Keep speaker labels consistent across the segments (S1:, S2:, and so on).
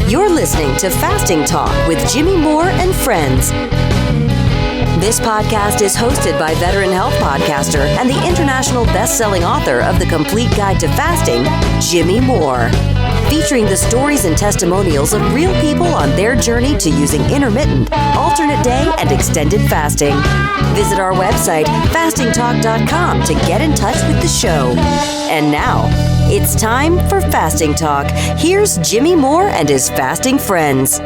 S1: You're listening to Fasting Talk with Jimmy Moore and friends. This podcast is hosted by veteran health podcaster and the international best-selling author of The Complete Guide to Fasting, Jimmy Moore. Featuring the stories and testimonials of real people on their journey to using intermittent, alternate day, and extended fasting. Visit our website, fastingtalk.com, to get in touch with the show. And now, it's time for Fasting Talk. Here's Jimmy Moore and his fasting friends.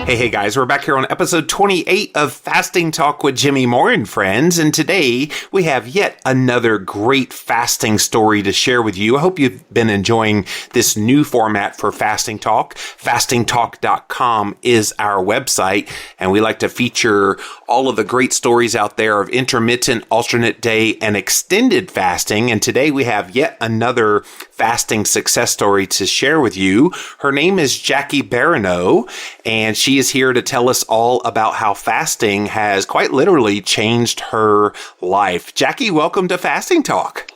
S2: Hey guys, we're back here on episode 28 of Fasting Talk with Jimmy Moore and friends, and today we have yet another great fasting story to share with you. I hope you've been enjoying this new format for Fasting Talk. Fastingtalk.com is our website, and we like to feature all of the great stories out there of intermittent, alternate day, and extended fasting, and today we have yet another fasting success story to share with you. Her name is Jackie Barano, and she is here to tell us all about how fasting has quite literally changed her life. Jackie, welcome to Fasting Talk.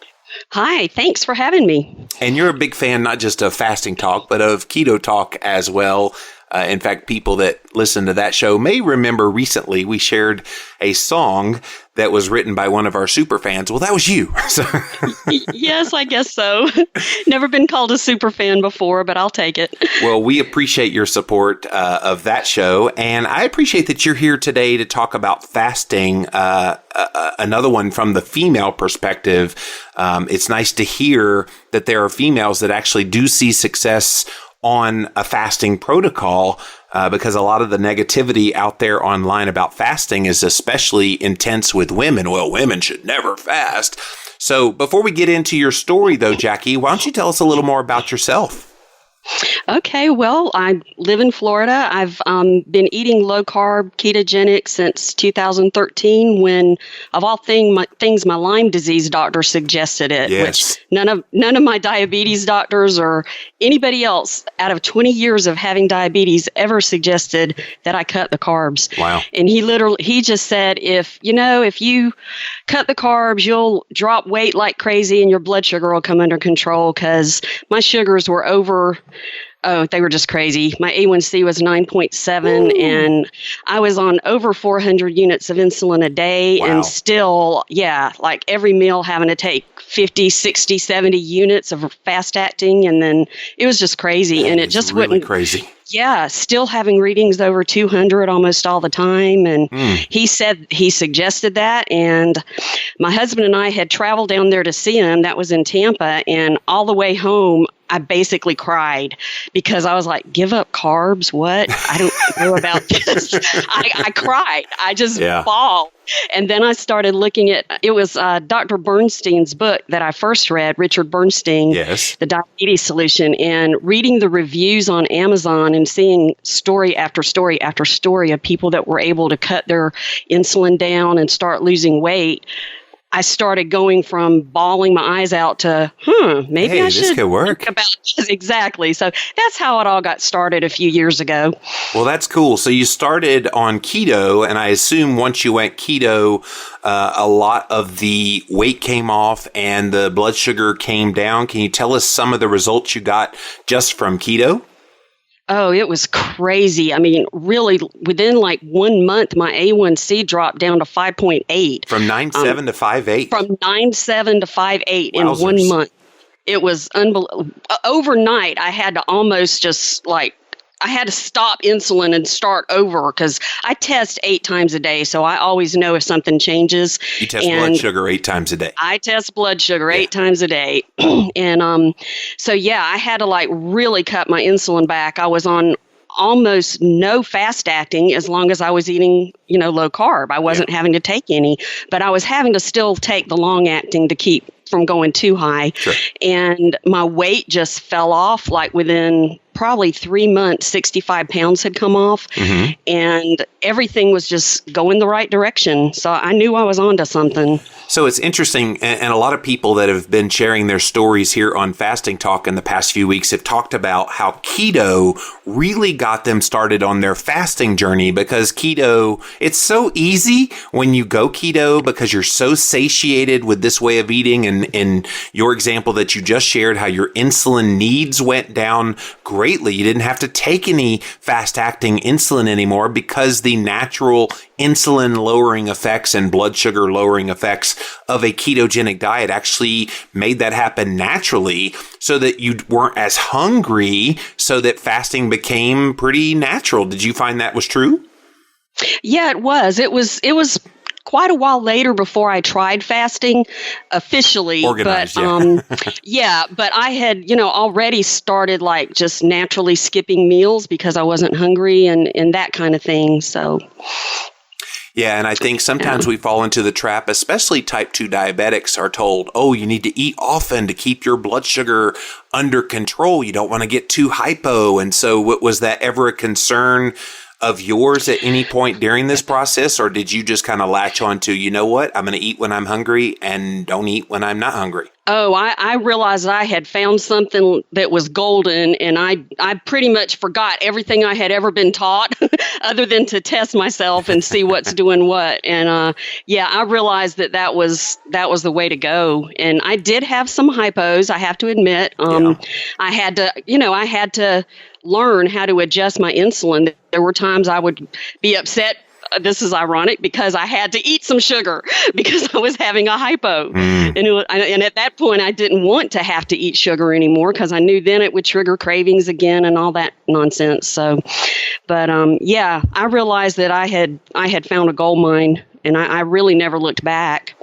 S3: Hi, thanks for having me.
S2: And you're a big fan not just of Fasting Talk, but of Keto Talk as well. In fact, people that listen to that show may remember recently we shared a song that was written by one of our super fans. Well, that was you.
S3: Yes, I guess so. Never been called a super fan before, but I'll take it.
S2: Well, we appreciate your support of that show, and I appreciate that you're here today to talk about fasting, another one from the female perspective. It's nice to hear that there are females that actually do see success on a fasting protocol, because a lot of the negativity out there online about fasting is especially intense with women. Well, women should never fast. So before we get into your story, though, Jackie, why don't you tell us a little more about yourself?
S3: Okay, well, I live in Florida. I've been eating low-carb ketogenic since 2013 when, of all things, my Lyme disease doctor suggested it,
S2: yes.
S3: Which none of my diabetes doctors or anybody else out of 20 years of having diabetes ever suggested that I cut the carbs.
S2: Wow.
S3: And he just said, if you cut the carbs, you'll drop weight like crazy and your blood sugar will come under control, because my sugars were they were just crazy. My A1C was 9.7 and I was on over 400 units of insulin a day. Wow. And still, like every meal having to take 50, 60, 70 units of fast acting. And then it was just crazy. And it just
S2: really
S3: wouldn't.
S2: Crazy.
S3: Yeah, still having readings over 200 almost all the time. And he suggested that. And my husband and I had traveled down there to see him. That was in Tampa. And all the way home, I basically cried because I was like, give up carbs? What? I don't know about this. I cried. I just bawled. And then I started looking at, it was Dr. Bernstein's book that I first read, Richard Bernstein,
S2: yes.
S3: The Diabetes Solution, and reading the reviews on Amazon and seeing story after story after story of people that were able to cut their insulin down and start losing weight. I started going from bawling my eyes out to, maybe I should
S2: this could work.
S3: Think about this. Exactly. So that's how it all got started a few years ago.
S2: Well, that's cool. So you started on keto, and I assume once you went keto, a lot of the weight came off and the blood sugar came down. Can you tell us some of the results you got just from keto?
S3: Oh, it was crazy. I mean, really, within like 1 month, my A1C dropped down to 5.8.
S2: From 9.7 to 5.8?
S3: From 9.7 to 5.8 in
S2: Wowzers.
S3: 1 month. It was unbelievable. Overnight, I had to almost just I had to stop insulin and start over because I test 8 times a day. So I always know if something changes.
S2: You test blood sugar 8 times a day.
S3: I test blood sugar 8 times a day. And I had to really cut my insulin back. I was on almost no fast acting as long as I was eating, low carb. I wasn't having to take any, but I was having to still take the long acting to keep from going too high.
S2: Sure.
S3: And my weight just fell off within probably 3 months, 65 pounds had come off, and everything was just going the right direction. So I knew I was onto something.
S2: So it's interesting, and a lot of people that have been sharing their stories here on Fasting Talk in the past few weeks have talked about how keto really got them started on their fasting journey, because keto, it's so easy when you go keto because you're so satiated with this way of eating. And in your example that you just shared, how your insulin needs went down greatly greatly. You didn't have to take any fast-acting insulin anymore because the natural insulin-lowering effects and blood sugar-lowering effects of a ketogenic diet actually made that happen naturally so that you weren't as hungry, so that fasting became pretty natural. Did you find that was true?
S3: Yeah, it was. It was quite a while later before I tried fasting officially.
S2: Organized,
S3: but yeah, but I had, already started like just naturally skipping meals because I wasn't hungry and that kind of thing. So
S2: yeah, and I think sometimes we fall into the trap, especially type 2 diabetics are told, oh, you need to eat often to keep your blood sugar under control. You don't want to get too hypo. And so was that ever a concern of yours at any point during this process, or did you just kind of latch on to, you know what, I'm going to eat when I'm hungry and don't eat when I'm not hungry?
S3: Oh, I realized I had found something that was golden, and I pretty much forgot everything I had ever been taught other than to test myself and see what's doing what. And I realized that was the way to go. And I did have some hypos, I have to admit. I had to learn how to adjust my insulin. There were times I would be upset. This is ironic because I had to eat some sugar because I was having a hypo. And at that point, I didn't want to have to eat sugar anymore because I knew then it would trigger cravings again and all that nonsense. So, but I realized that I had found a gold mine, and I really never looked back.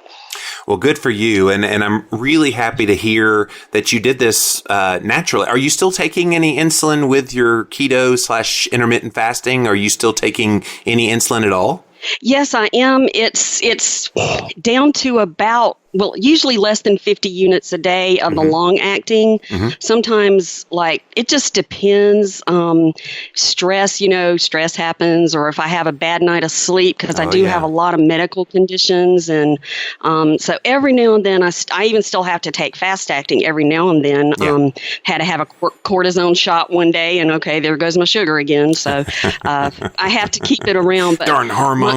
S2: Well, good for you. And I'm really happy to hear that you did this naturally. Are you still taking any insulin with your keto/intermittent fasting? Are you still taking any insulin at all?
S3: Yes, I am. It's down to about, usually less than 50 units a day of the long acting. Sometimes, it just depends. Stress happens, or if I have a bad night of sleep, because I do have a lot of medical conditions. And so every now and then, I even still have to take fast acting every now and then. Had to have a cortisone shot one day, and okay, there goes my sugar again. So I have to keep it around. But
S2: darn hormones.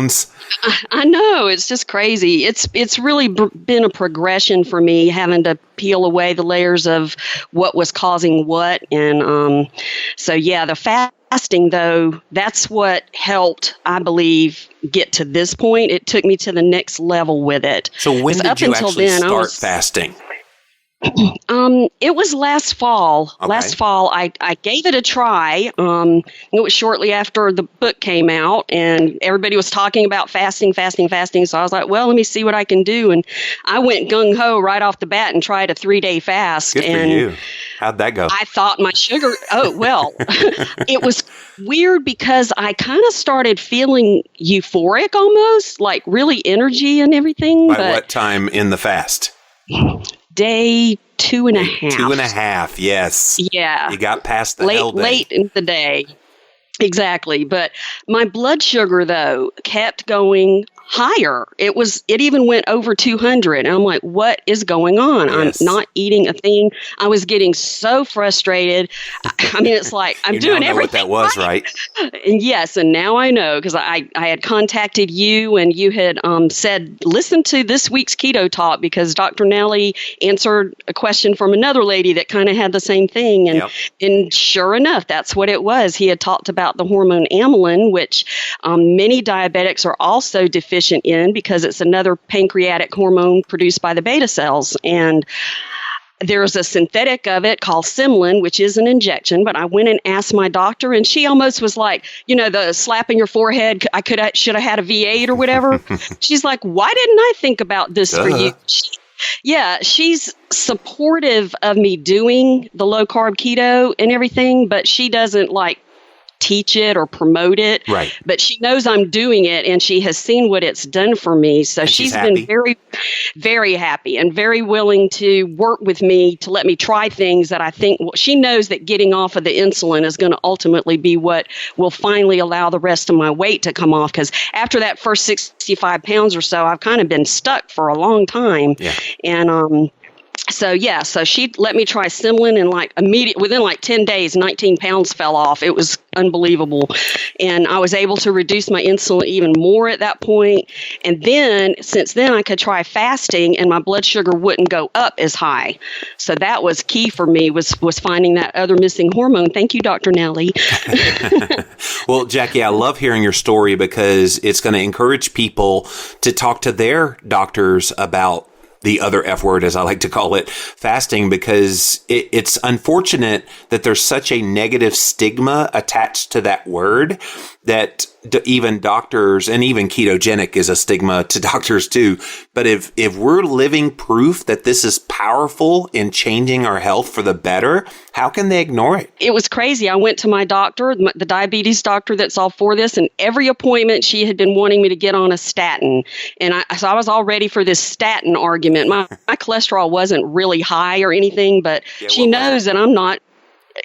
S3: I know, it's just crazy. It's really been a progression for me, having to peel away the layers of what was causing what. And the fasting, though, that's what helped, I believe, get to this point. It took me to the next level with it.
S2: So when did you actually start fasting?
S3: It was last fall.
S2: Okay.
S3: Last fall, I gave it a try. It was shortly after the book came out, and everybody was talking about fasting. So I was like, well, let me see what I can do. And I went gung-ho right off the bat and tried a 3-day fast.
S2: Good for you. How'd that go?
S3: I thought my sugar, it was weird because I kind of started feeling euphoric almost, like really energy and everything.
S2: By what time in the fast?
S3: Day 2.5.
S2: 2.5, yes.
S3: Yeah.
S2: You got past the hell day.
S3: Late in the day. Exactly. But my blood sugar, though, kept going higher. It even went over 200. And I'm like, what is going on?
S2: Yes.
S3: I'm not eating a thing. I was getting so frustrated. I mean, it's like, I'm doing everything.
S2: You know what that was, right?
S3: And yes, and now I know, because I had contacted you, and you had said, listen to this week's Keto Talk, because Dr. Nelly answered a question from another lady that kind of had the same thing. And sure enough, that's what it was. He had talked about the hormone amylin, which many diabetics are also deficient in, because it's another pancreatic hormone produced by the beta cells. And there's a synthetic of it called Insulin, which is an injection. But I went and asked my doctor, and she almost was like, the slap in your forehead. Should have had a V8 or whatever. She's like, why didn't I think about this for you? She's supportive of me doing the low carb keto and everything, but she doesn't teach it or promote it.
S2: Right.
S3: But she knows I'm doing it, and she has seen what it's done for me. So she's been very, very happy and very willing to work with me to let me try things that I think she knows that getting off of the insulin is going to ultimately be what will finally allow the rest of my weight to come off. Because after that first 65 pounds or so, I've kind of been stuck for a long time.
S2: Yeah.
S3: And So she let me try Insulin, and within 10 days, 19 pounds fell off. It was unbelievable. And I was able to reduce my insulin even more at that point. And then, since then, I could try fasting and my blood sugar wouldn't go up as high. So that was key for me, was finding that other missing hormone. Thank you, Dr. Nellie.
S2: Well, Jackie, I love hearing your story because it's going to encourage people to talk to their doctors about the other F word, as I like to call it, fasting, because it's unfortunate that there's such a negative stigma attached to that word that even doctors, and even ketogenic is a stigma to doctors too. But if we're living proof that this is powerful in changing our health for the better, how can they ignore it?
S3: It was crazy. I went to my doctor, the diabetes doctor that's all for this, and every appointment she had been wanting me to get on a statin. And so I was all ready for this statin argument. My cholesterol wasn't really high or anything, but she knows that I'm not.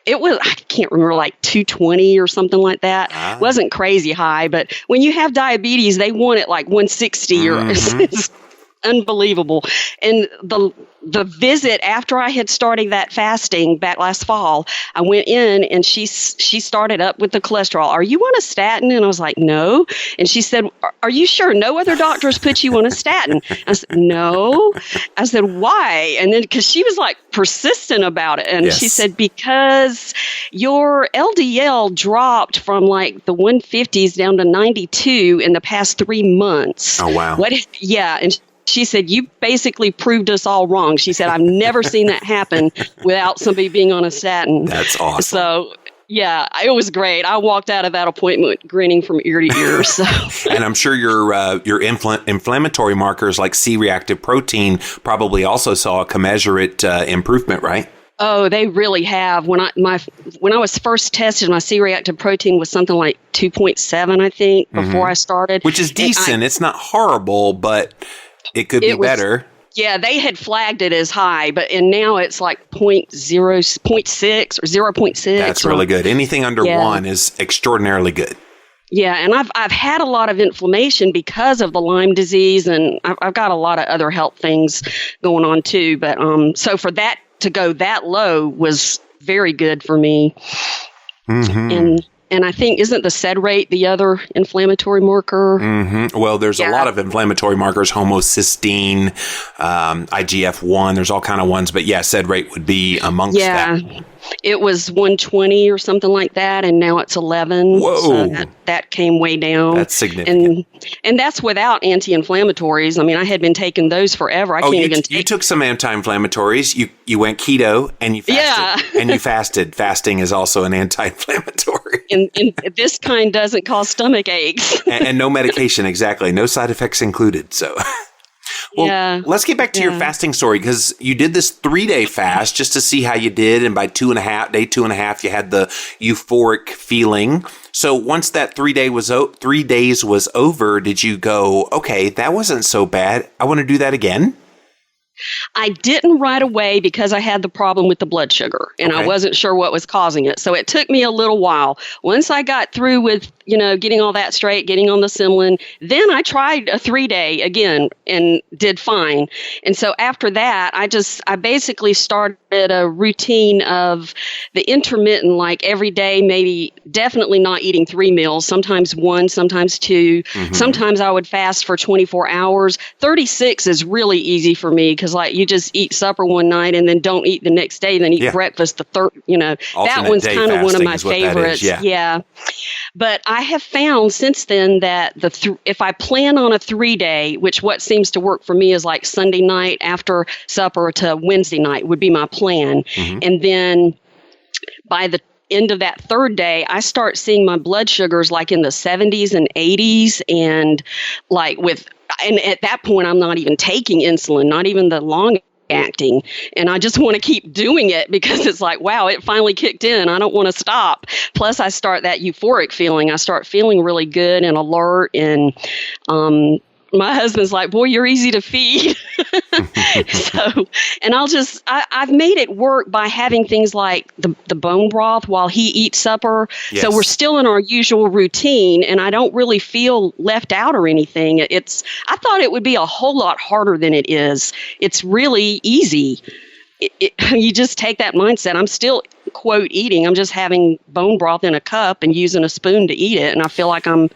S3: It was, I can't remember, 220 or something like that. It wasn't crazy high, but when you have diabetes, they want it 160 or it's unbelievable. And the visit after I had started that fasting back last fall, I went in and she started up with the cholesterol. Are you on a statin? And I was like, no. And she said, are you sure no other doctors put you on a statin? I said, no. I said, why? And then, because she was persistent about it. And she said, because your LDL dropped from the 150s down to 92 in the past 3 months.
S2: Oh, wow.
S3: And she said, you basically proved us all wrong. She said, I've never seen that happen without somebody being on a statin.
S2: That's awesome.
S3: So, yeah, it was great. I walked out of that appointment grinning from ear to ear. So.
S2: And I'm sure your inflammatory markers like C-reactive protein probably also saw a commensurate improvement, right?
S3: Oh, they really have. When I was first tested, my C-reactive protein was something like 2.7, I think, before I started.
S2: Which is decent. It's not horrible, but it could be better.
S3: Yeah, they had flagged it as high, and now it's 0.6 or 0.6.
S2: That's really good. Anything under 1 is extraordinarily good.
S3: Yeah, and I've had a lot of inflammation because of the Lyme disease, and I've got a lot of other health things going on too. But so for that to go that low was very good for me. And I think, isn't the SED rate the other inflammatory marker?
S2: Well, there's a lot of inflammatory markers, homocysteine, IGF-1, there's all kind of ones. But SED rate would be amongst that.
S3: It was 120 or something like that, and now it's 11.
S2: Whoa.
S3: So that came way down.
S2: That's significant.
S3: And that's without anti-inflammatories. I mean, I had been taking those forever.
S2: You took some anti-inflammatories. You went keto and you fasted.
S3: Yeah.
S2: And you fasted. Fasting is also an anti-inflammatory.
S3: And this kind doesn't cause stomach aches.
S2: and no medication, exactly. No side effects included. So... Well, let's get back to your fasting story, because you did this 3-day fast just to see how you did. And by day 2.5, you had the euphoric feeling. So once that 3 days was over, did you go, okay, that wasn't so bad, I want to do that again?
S3: I didn't right away because I had the problem with the blood sugar and I wasn't sure what was causing it. So it took me a little while. Once I got through with, getting all that straight, getting on the Insulin, then I tried a 3-day again and did fine. And so after that, I basically started a routine of the intermittent, every day, maybe definitely not eating 3 meals, sometimes 1, sometimes 2. Sometimes I would fast for 24 hours. 36 is really easy for me because you just eat supper one night and then don't eat the next day, then eat breakfast the third, that one's kind of one of my favorites. Yeah. But I have found since then that if I plan on a 3-day, which what seems to work for me is Sunday night after supper to Wednesday night would be my plan. And then by the end of that 3rd day, I start seeing my blood sugars in the 70s and 80s, and and at that point, I'm not even taking insulin, not even the long acting. And I just want to keep doing it because it's wow, it finally kicked in. I don't want to stop. Plus, I start that euphoric feeling. I start feeling really good and alert. And my husband's like, boy, you're easy to feed. And I've made it work by having things like the bone broth while he eats supper. Yes. So we're still in our usual routine and I don't really feel left out or anything. I thought it would be a whole lot harder than it is. It's really easy. you just take that mindset. I'm still, quote, eating. I'm just having bone broth in a cup and using a spoon to eat it. And I feel like I'm,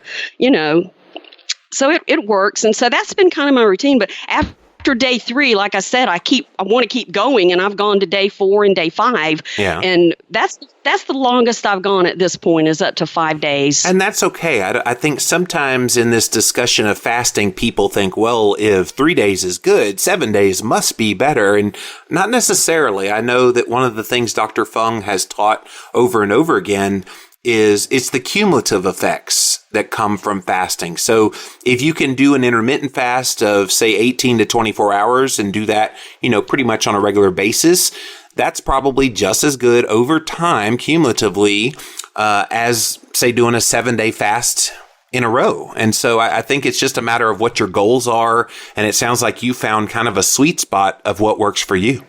S3: so it works. And so that's been kind of my routine. But after day 3, like I said, I want to keep going, and I've gone to day 4 and day 5.
S2: Yeah.
S3: And that's the longest I've gone at this point, is up to 5 days.
S2: And that's okay. I think sometimes in this discussion of fasting, people think, well, if 3 days is good, 7 days must be better. And not necessarily. I know that one of the things Dr. Fung has taught over and over again is it's the cumulative effects that come from fasting. So if you can do an intermittent fast of, say, 18 to 24 hours and do that, pretty much on a regular basis, that's probably just as good over time, cumulatively, as, say, doing a 7-day fast in a row. And so I think it's just a matter of what your goals are. And it sounds like you found kind of a sweet spot of what works for you.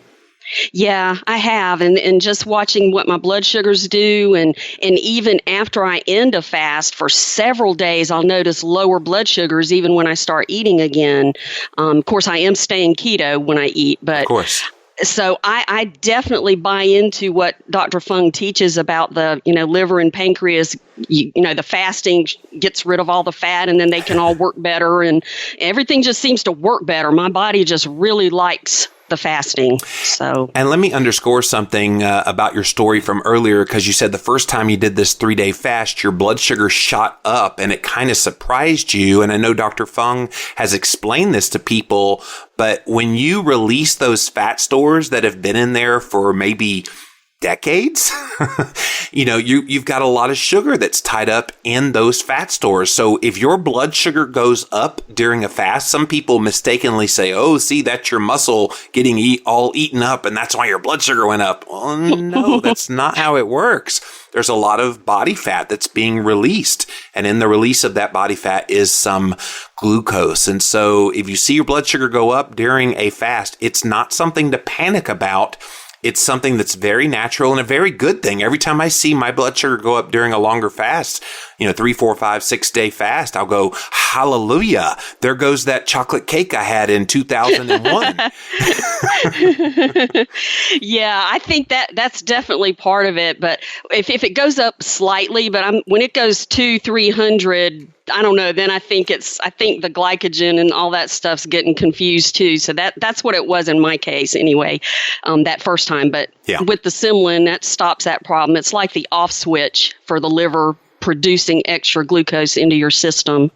S3: Yeah, I have. And just watching what my blood sugars do. And even after I end a fast for several days, I'll notice lower blood sugars even when I start eating again. Of course, I am staying keto when I eat. But
S2: of course.
S3: So I definitely buy into what Dr. Fung teaches about the, liver and pancreas. The fasting gets rid of all the fat, and then they can all work better. And everything just seems to work better. My body just really likes the fasting. And
S2: let me underscore something about your story from earlier, because you said the first time you did this 3-day fast, your blood sugar shot up and it kind of surprised you. And I know Dr. Fung has explained this to people, but when you release those fat stores that have been in there for maybe decades, you've got a lot of sugar that's tied up in those fat stores. So if your blood sugar goes up during a fast, some people mistakenly say, oh, see, that's your muscle getting all eaten up, and that's why your blood sugar went up. Well, no, that's not how it works. There's a lot of body fat that's being released. And in the release of that body fat is some glucose. And so if you see your blood sugar go up during a fast, it's not something to panic about. It's something that's very natural and a very good thing. Every time I see my blood sugar go up during a longer fast, 3, 4, 5, 6 day fast, I'll go, hallelujah. There goes that chocolate cake I had in 2001.
S3: Yeah, I think that's definitely part of it. But if it goes up slightly, but when it goes 200-300, I don't know, then I think the glycogen and all that stuff's getting confused too. So that's what it was in my case anyway, that first time. But with the Insulin, that stops that problem. It's like the off switch for the liver producing extra glucose into your system.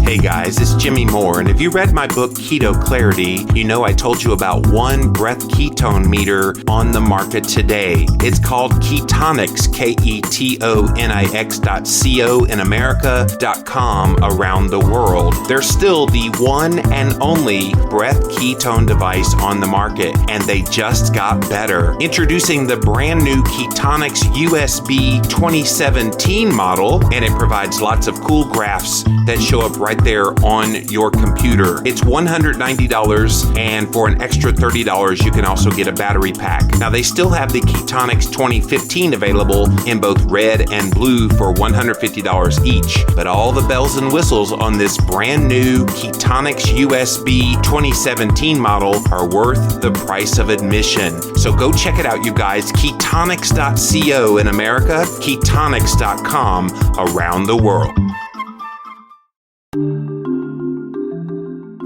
S2: Hey guys, it's Jimmy Moore, and if you read my book, Keto Clarity, you know I told you about one breath ketone meter on the market today. It's called Ketonix, Ketonix.co in America.com around the world. They're still the one and only breath ketone device on the market, and they just got better. Introducing the brand new Ketonix USB 2017 model, and it provides lots of cool graphs that show up right there on your computer. It's $190, and for an extra $30, you can also get a battery pack. Now, they still have the Ketonix 2015 available in both red and blue for $150 each, but all the bells and whistles on this brand new Ketonix USB 2017 model are worth the price of admission. So go check it out, you guys. Ketonix.co in America, Ketonix.com around the world.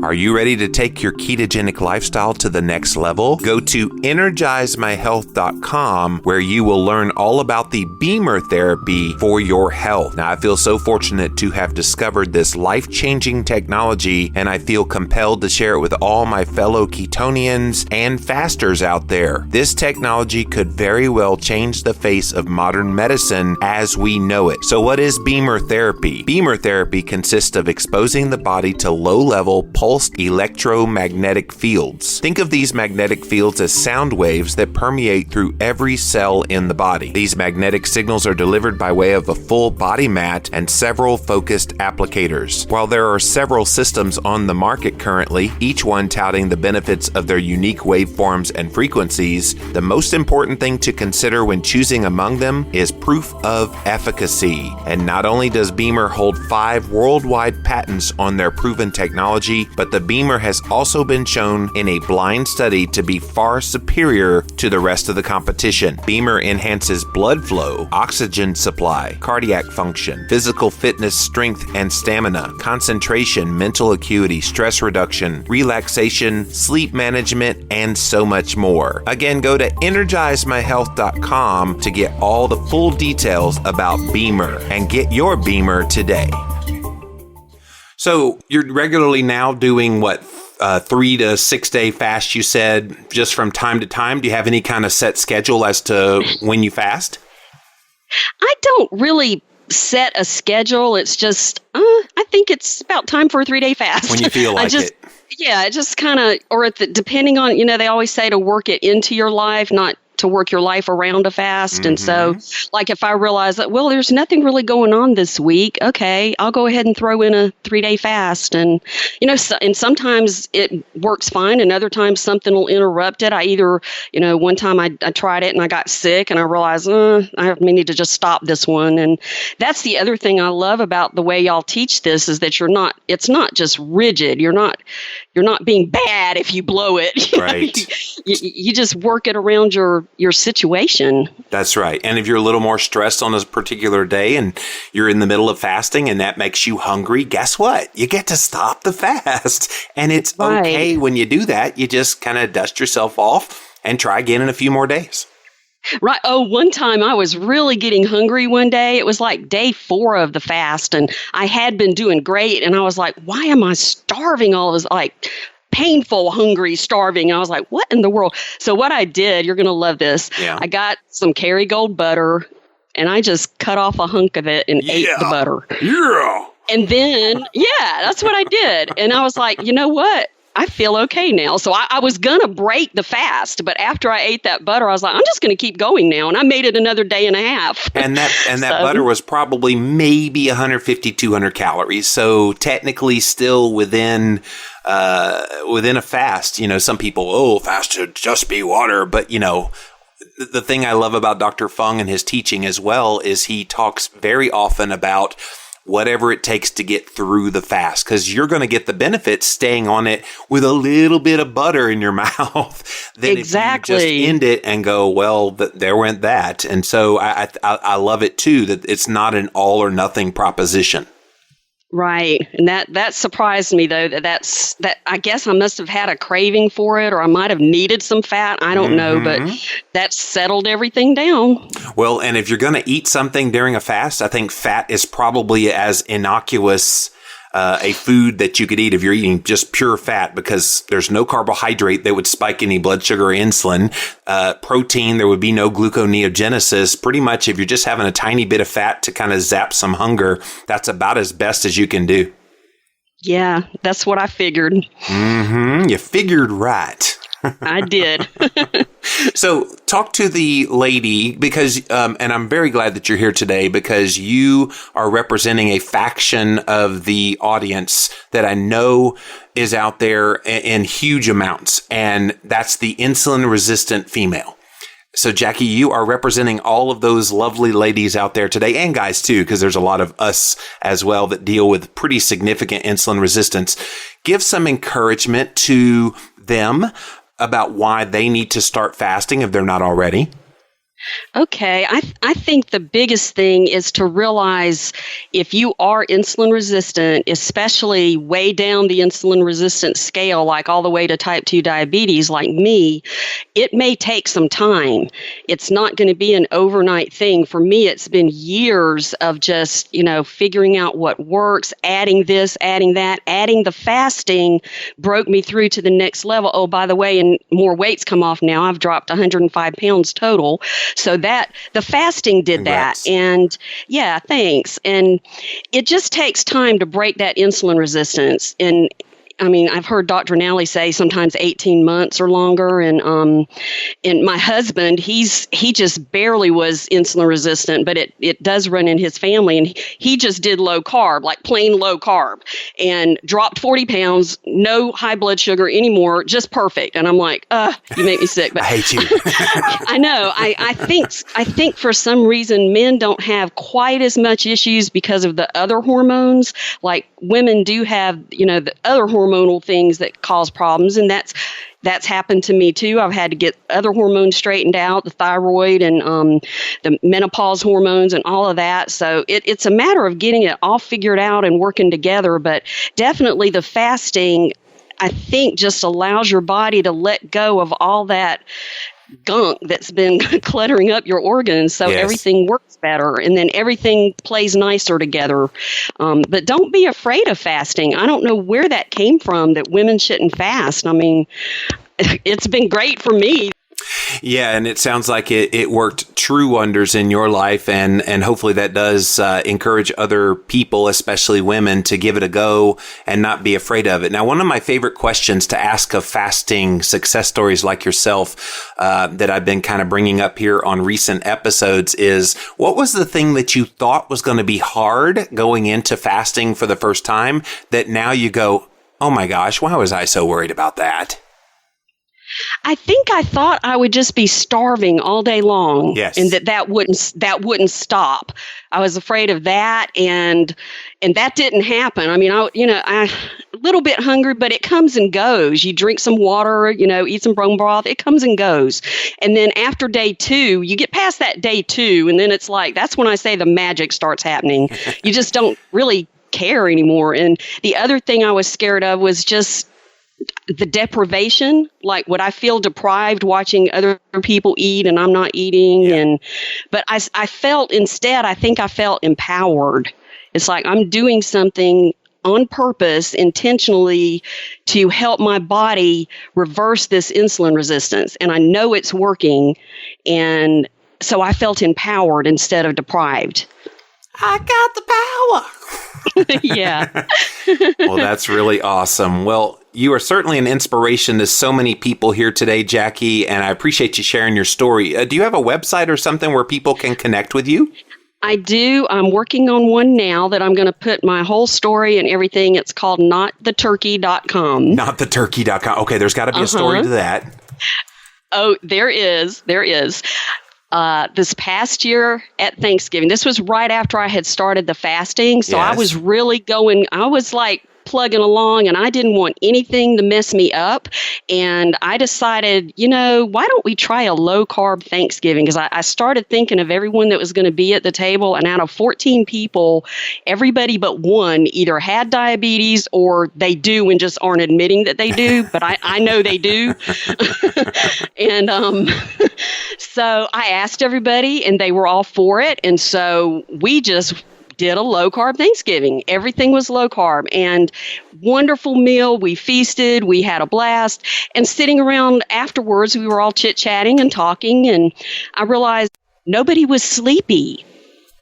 S2: Are you ready to take your ketogenic lifestyle to the next level? Go to energizemyhealth.com, where you will learn all about the Beamer therapy for your health. Now, I feel so fortunate to have discovered this life-changing technology, and I feel compelled to share it with all my fellow ketonians and fasters out there. This technology could very well change the face of modern medicine as we know it. So what is Beamer therapy? Beamer therapy consists of exposing the body to low-level pulsed electromagnetic fields. Think of these magnetic fields as sound waves that permeate through every cell in the body. These magnetic signals are delivered by way of a full body mat and several focused applicators. While there are several systems on the market currently, each one touting the benefits of their unique waveforms and frequencies, the most important thing to consider when choosing among them is proof of efficacy. And not only does Beamer hold 5 worldwide patents on their proven technology, but but the Beamer has also been shown in a blind study to be far superior to the rest of the competition. Beamer enhances blood flow, oxygen supply, cardiac function, physical fitness, strength and stamina, concentration, mental acuity, stress reduction, relaxation, sleep management, and so much more. Again, go to energizemyhealth.com to get all the full details about Beamer and get your Beamer today. So you're regularly now doing what, 3 to 6 day fast, you said, just from time to time. Do you have any kind of set schedule as to when you fast?
S3: I don't really set a schedule. It's just, I think it's about time for a 3-day fast.
S2: When you feel like it.
S3: Yeah, it just kind of, or depending on, they always say to work it into your life, not to work your life around a fast. And so, like, if I realize that, well, there's nothing really going on this week, okay, I'll go ahead and throw in a 3-day fast. And, and sometimes it works fine, and other times something will interrupt it. I either, one time I tried it and I got sick and I realized, I need to just stop this one. And that's the other thing I love about the way y'all teach this, is that it's not just rigid. You're not being bad if you blow it.
S2: Right.
S3: You just work it around your situation.
S2: That's right. And if you're a little more stressed on a particular day and you're in the middle of fasting and that makes you hungry, guess what? You get to stop the fast. And it's okay when you do that. You just kind of dust yourself off and try again in a few more days.
S3: Right. Oh, one time I was really getting hungry one day. It was like day 4 of the fast, and I had been doing great. And I was like, why am I starving all this, like, painful, hungry, starving? And I was like, what in the world? So what I did, you're going to love this. Yeah. I got some Kerrygold butter, and I just cut off a hunk of it and ate the butter.
S2: Yeah.
S3: And then, that's what I did. And I was like, you know what? I feel okay now. So I was going to break the fast, but after I ate that butter, I was like, I'm just going to keep going now. And I made it another day and a half.
S2: And that butter was probably maybe 150, 200 calories. So technically still within a fast. Some people, fast should just be water. But, the thing I love about Dr. Fung and his teaching as well is he talks very often about whatever it takes to get through the fast, because you're going to get the benefits staying on it with a little bit of butter in your mouth. Then
S3: exactly.
S2: If you just end it and go, well, there went that. And so I love it too, that it's not an all or nothing proposition.
S3: Right. And that surprised me, though, that I guess I must have had a craving for it, or I might have needed some fat. I don't know, but that settled everything down.
S2: Well, and if you're going to eat something during a fast, I think fat is probably as innocuous a food that you could eat if you're eating just pure fat, because there's no carbohydrate that would spike any blood sugar or insulin. Protein, there would be no gluconeogenesis. Pretty much if you're just having a tiny bit of fat to kind of zap some hunger, that's about as best as you can do.
S3: Yeah, that's what I figured.
S2: You figured right.
S3: I did.
S2: So talk to the lady, because, and I'm very glad that you're here today, because you are representing a faction of the audience that I know is out there in huge amounts, and that's the insulin-resistant female. So, Jackie, you are representing all of those lovely ladies out there today, and guys too, because there's a lot of us as well that deal with pretty significant insulin resistance. Give some encouragement to them about why they need to start fasting if they're not already.
S3: Okay. I think the biggest thing is to realize if you are insulin resistant, especially way down the insulin resistant scale, like all the way to type 2 diabetes like me, it may take some time. It's not going to be an overnight thing. For me, it's been years of just, figuring out what works, adding this, adding that, adding the fasting broke me through to the next level. Oh, by the way, and more weight's come off now. I've dropped 105 pounds total. So that the fasting did
S2: Congrats.
S3: that. And yeah, thanks. And it just takes time to break that insulin resistance. And I've heard Dr. Nally say sometimes 18 months or longer. And my husband, he just barely was insulin resistant, but it does run in his family. And he just did low carb, like plain low carb, and dropped 40 pounds, no high blood sugar anymore, just perfect. And I'm like, you make me sick. But
S2: I hate you.
S3: I know. I think for some reason men don't have quite as much issues because of the other hormones. Like women do have, the other hormonal things that cause problems, and that's happened to me too. I've had to get other hormones straightened out, the thyroid and the menopause hormones and all of that. So it's a matter of getting it all figured out and working together. But definitely the fasting, I think, just allows your body to let go of all that gunk that's been cluttering up your organs, so everything works better, and then everything plays nicer together. But don't be afraid of fasting. I don't know where that came from, that women shouldn't fast. I mean, it's been great for me.
S2: Yeah, and it sounds like it worked true wonders in your life, and hopefully that does encourage other people, especially women, to give it a go and not be afraid of it. Now, one of my favorite questions to ask of fasting success stories like yourself that I've been kind of bringing up here on recent episodes is, what was the thing that you thought was going to be hard going into fasting for the first time that now you go, oh my gosh, why was I so worried about that?
S3: I think I thought I would just be starving all day long, and that wouldn't stop. I was afraid of that, and that didn't happen. I mean, I a little bit hungry, but it comes and goes. You drink some water, eat some bone broth, it comes and goes. And then after day 2, you get past that day 2, and then it's like, that's when I say the magic starts happening. You just don't really care anymore. And the other thing I was scared of was just the deprivation. Like, would I feel deprived watching other people eat and I'm not eating? But I felt instead, I think I felt empowered. It's like I'm doing something on purpose, intentionally, to help my body reverse this insulin resistance. And I know it's working. And so I felt empowered instead of deprived.
S2: I got the power.
S3: Yeah.
S2: Well, that's really awesome. Well, you are certainly an inspiration to so many people here today, Jackie, and I appreciate you sharing your story. Do you have a website or something where people can connect with you?
S3: I do. I'm working on one now that I'm going to put my whole story and everything. It's called nottheturkey.com.
S2: Nottheturkey.com. Okay, there's got to be a story to that.
S3: Oh, there is. There is. This past year at Thanksgiving, this was right after I had started the fasting. So I was really I was like plugging along, and I didn't want anything to mess me up. And I decided, why don't we try a low-carb Thanksgiving? Because I started thinking of everyone that was going to be at the table, and out of 14 people, everybody but one either had diabetes or they do and just aren't admitting that they do, but I know they do. And so I asked everybody, and they were all for it. And so we just did a low-carb Thanksgiving. Everything was low-carb, and wonderful meal. We feasted. We had a blast. And sitting around afterwards, we were all chit-chatting and talking, and I realized nobody was sleepy.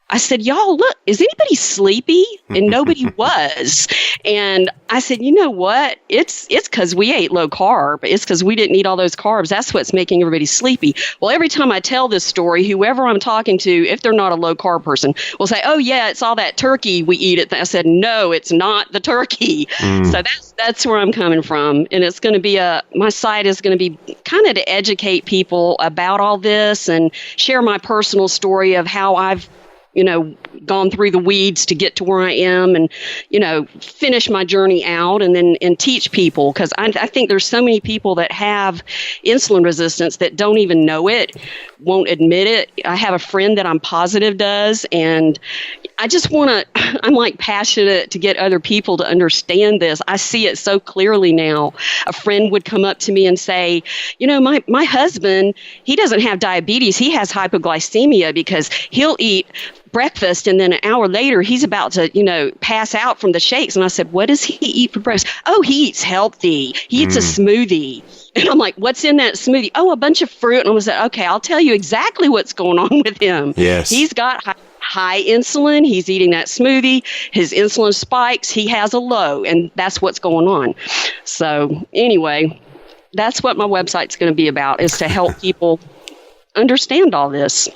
S3: I said, y'all, look, is anybody sleepy? And nobody was. And I said, you know what? It's because we ate low carb. It's because we didn't eat all those carbs. That's what's making everybody sleepy. Well, every time I tell this story, whoever I'm talking to, if they're not a low carb person, will say, oh, yeah, it's all that turkey we eat. I said, no, it's not the turkey. So that's where I'm coming from. And it's going to be my site is going to be kind of to educate people about all this and share my personal story of how I've gone through the weeds to get to where I am, and, finish my journey out and teach people. Because I think there's so many people that have insulin resistance that don't even know it, won't admit it. I have a friend that I'm positive does, and I just I'm like passionate to get other people to understand this. I see it so clearly now. A friend would come up to me and say, my husband, he doesn't have diabetes. He has hypoglycemia because he'll eat breakfast, and then an hour later he's about to pass out from the shakes. And I said, what does he eat for breakfast? Oh, he eats healthy. He eats a smoothie. And I'm like, what's in that smoothie? Oh, a bunch of fruit. And I was like, okay, I'll tell you exactly what's going on with him.
S2: Yes,
S3: he's got high insulin. He's eating that smoothie. His insulin spikes. He has a low, and that's what's going on. So anyway, that's what my website's going to be about, is to help people understand all this.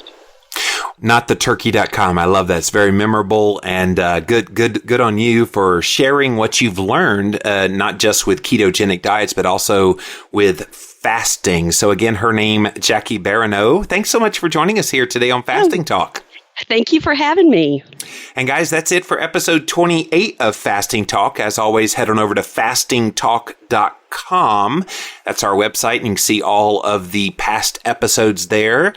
S2: Nottheturkey.com. I love that. It's very memorable, and good on you for sharing what you've learned, not just with ketogenic diets, but also with fasting. So again, her name, Jackie Barrineau. Thanks so much for joining us here today on Fasting Talk.
S3: Thank you for having me.
S2: And guys, that's it for episode 28 of Fasting Talk. As always, head on over to fastingtalk.com. That's our website, and you can see all of the past episodes there.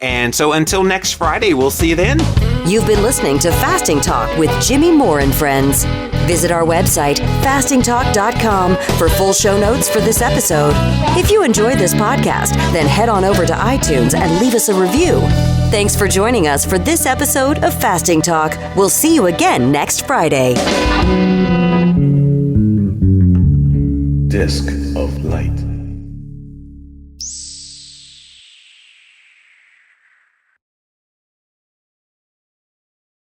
S2: And so until next Friday, we'll see you then.
S1: You've been listening to Fasting Talk with Jimmy Moore and Friends. Visit our website, fastingtalk.com, for full show notes for this episode. If you enjoyed this podcast, then head on over to iTunes and leave us a review. Thanks for joining us for this episode of Fasting Talk. We'll see you again next Friday.
S4: Disc of Light.